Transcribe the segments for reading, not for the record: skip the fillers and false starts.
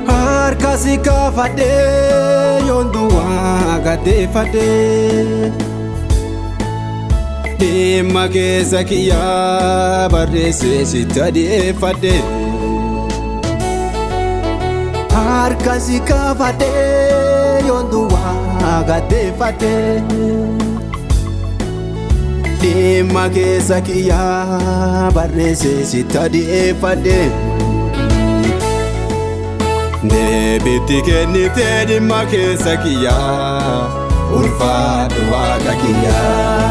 Harkasika fade yonduwa gade fade Dima keessa kiyya barreesse sittadee fade Harkasika fade yonduwa gade fade Dima keessa kiyya barreesse sittadee fade Deebiitti kennitee dhimma keessa kiyyaa ulfaadhu waaqa kiyyaa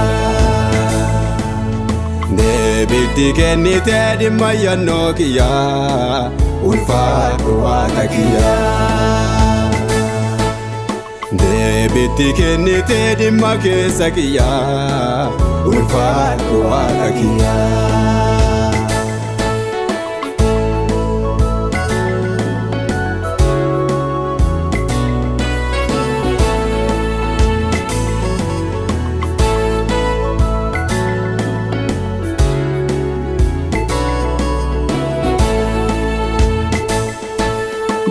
Deebiitti kennitee dhimma yannoo kiyyaa ulfaadhu waaqa kiyyaa Deebiitti kennitee dhimma keessa kiyyaa ulfaadhu waaqa kiyyaa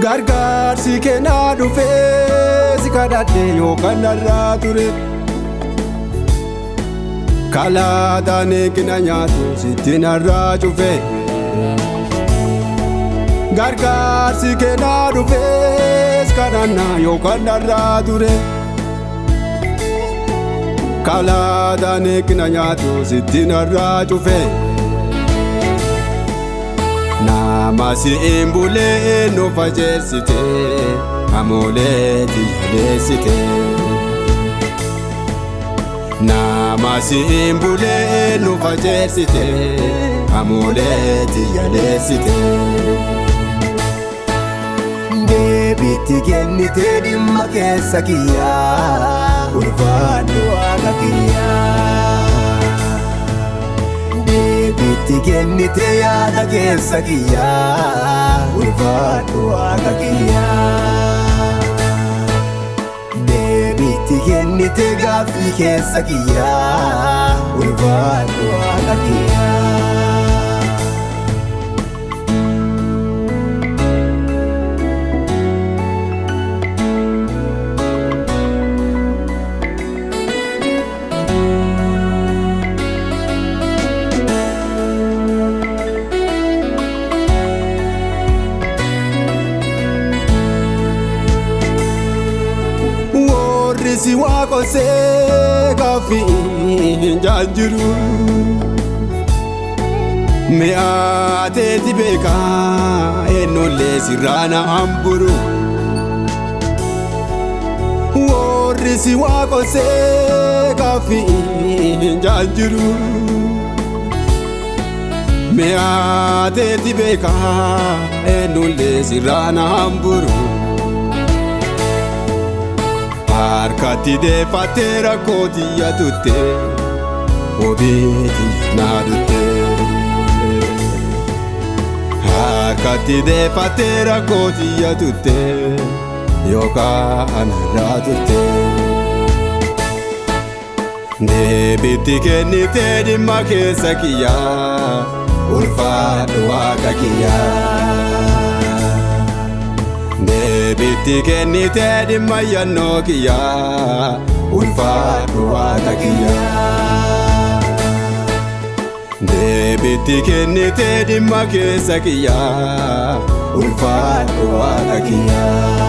Gargaarsi kennaa dhufee si kadhadhee yookaan narraa ture Kalaataan eegina nyaatu sitti narraa cufe Gargaarsi kennaa dhufee si kadhannaa yookaan narraa ture Kalaataan eegina nyaatu sitti narraa cufe Nama si'in bulee nu fajeessite amoolee tiyyaleessite Nama si'in bulee nu fajeessite amoolee tiyyaleessite Deebiitti kennitee dhimma keessa kiyyaa ulfaadhu waaqa kiyyaa Deebiitti kennitee yaada keessa kiyyaa ulfaadhu waaqa kiyyaa Deebiitti kennitee gaaffii keessa kiyyaa ulfaadhu waaqa kiyyaa Si waaqosee gaaffii jaanjiru Mi'aateeti beekaa eenyollee sirraana hamburu Warri si waaqosee gaaffii jaanjiru Mi'aateeti beekaa eenyollee sirraana hamburu Harkatti deeffattee rakkoo tiyya tutte obeeti naa dutte Harkatti deeffattee rakkoo tiyya tutte yookaan narraa tutte Deebiitti kennitee dhimma keessa kiyyaa ulfaadhu waaqa kiyyaa Deebiitti kennitee dhimma yannoo kiyyaa ulfaadhu waaqa kiyyaa Deebiitti kennitee dhimma keessa kiyyaa ulfaadhu waaqa kiyyaa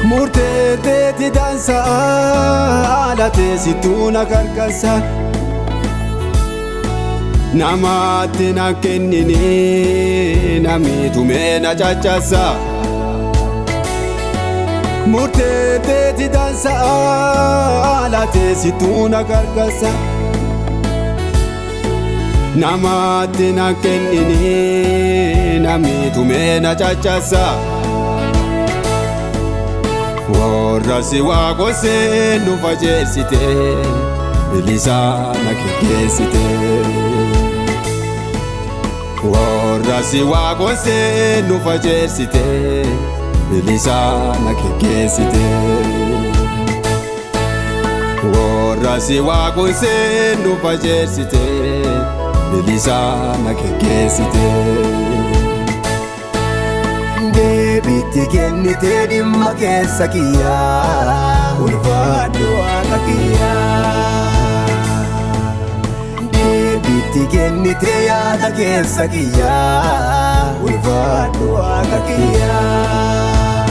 Murteetee Murteetti dansa alate situna karkasa Namatti na kennini nami tumena chachasa Murteetti dansa alate situna karkasa Namatti na kennini nami tumena chachasa Warra si waaqose nu fajeessite bilisaa na geggeessite Warra si waaqose nu fajeessite bilisaa na geggeessite Warra si waaqose nu fajeessite bilisaa na geggeessite Deebiitti kennite dhimma keessa kiyyaa ulfaadhu waaqa kiyyaa Deebiitti kennite yaada keessa kiyyaa ulfaadhu waaqa kiyyaa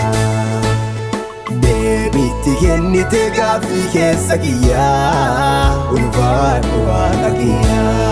Deebiitti kennite gaaffii keessa kiyyaa ulfaadhu waaqa kiyyaa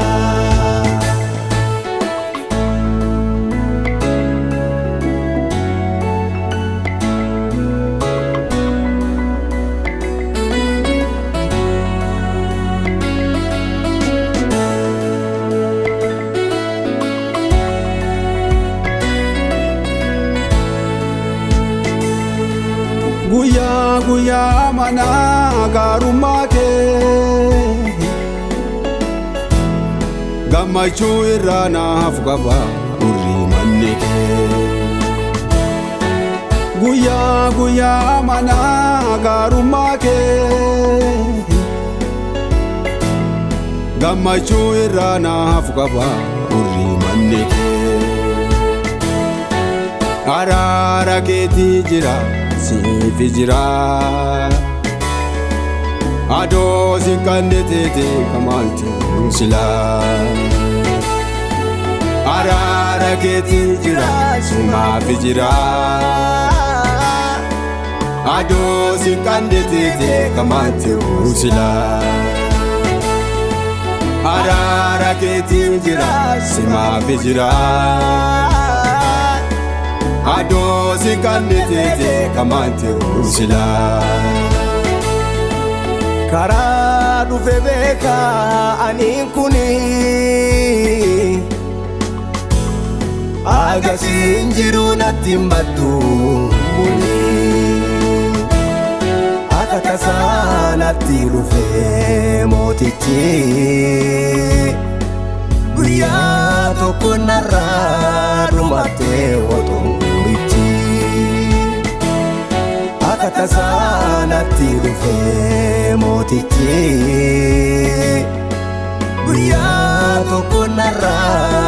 Guyyaa mana gaarummaa kee gammachuu irraa naaf qaba gurri manni kee Guyyaa mana gaarummaa kee gammachuu irraa naaf qaba gurri manni kee Araara keetii jira Sifi jira Adoo si kannetete kamaltu sila Araara keetii jira Sumaafi jira Adoo si kannetete kamaltu sila Araara keetii jira Sumaafi jira Adoo si kannetete kamante usila Karaa dhufe beeka aniin kuni Agasiin jiru natti mbaddu Akka tasaa natti dhufe mootichi Guyyaa tokko narraa dhumatte otoo Akka tasaa natti dhufe mootichi Guyyaa tokko narraa